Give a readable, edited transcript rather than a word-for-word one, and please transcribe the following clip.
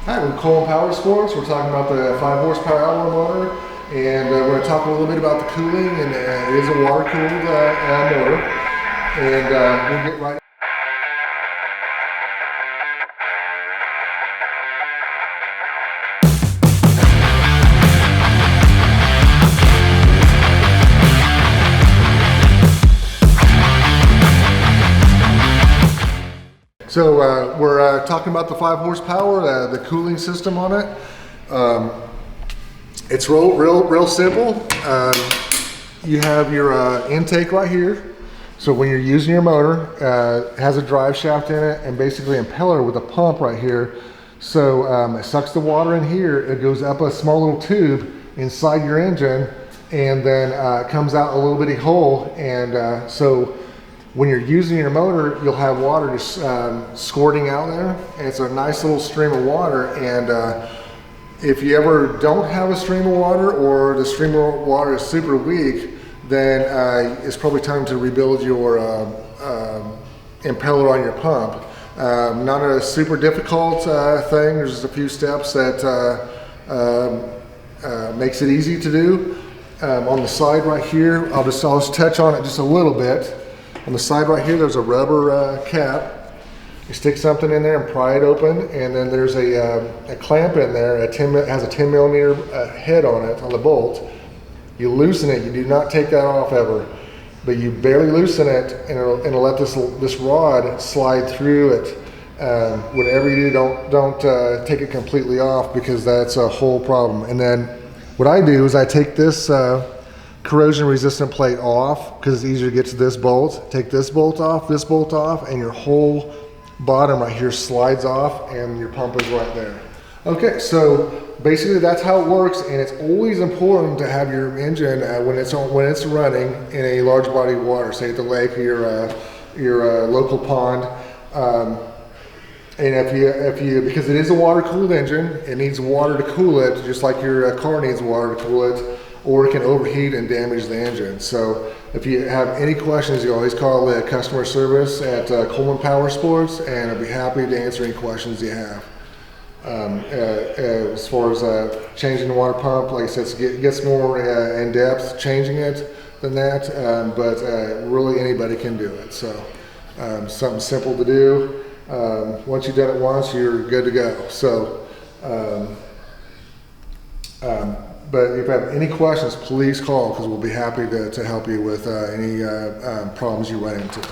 Hi, we're Coleman Powersports. We're talking about the 5 horsepower outboard motor, and we're going to talk a little bit about the cooling. And it is a water cooled motor, and we'll get right. So we're talking about the 5 horsepower, the cooling system on it. It's real simple. You have your intake right here. So when you're using your motor, it has a drive shaft in it and basically an impeller with a pump right here. So it sucks the water in here. It goes up a small little tube inside your engine, and then it comes out a little bitty hole. And so when you're using your motor, you'll have water just squirting out there, and it's a nice little stream of water. And if you ever don't have a stream of water, or the stream of water is super weak, then it's probably time to rebuild your impeller on your pump. Not a super difficult thing. There's just a few steps that makes it easy to do. On the side right here, I'll just touch on it just a little bit. On the side right here, there's a rubber cap. You stick something in there and pry it open, and then there's a clamp in there. It has a 10 millimeter head on it, on the bolt. You loosen it. You do not take that off ever, but you barely loosen it, and it'll let this rod slide through it. Whatever you do, don't take it completely off, because that's a whole problem. And then what I do is I take this corrosion resistant plate off, because it's easier to get to this bolt. Take this bolt off, and your whole bottom right here slides off, and your pump is right there. Okay, so basically that's how it works, and it's always important to have your engine when it's running in a large body of water, say at the lake or your local pond. And if you because it is a water cooled engine, it needs water to cool it, just like your car needs water to cool it, or it can overheat and damage the engine. So if you have any questions, you always call the customer service at Coleman Powersports, and I'll be happy to answer any questions you have. As far as changing the water pump, like I said, it gets more in depth changing it than that, but really anybody can do it. So something simple to do. Once you've done it once, you're good to go. So but if you have any questions, please call, because we'll be happy to help you with any problems you run into.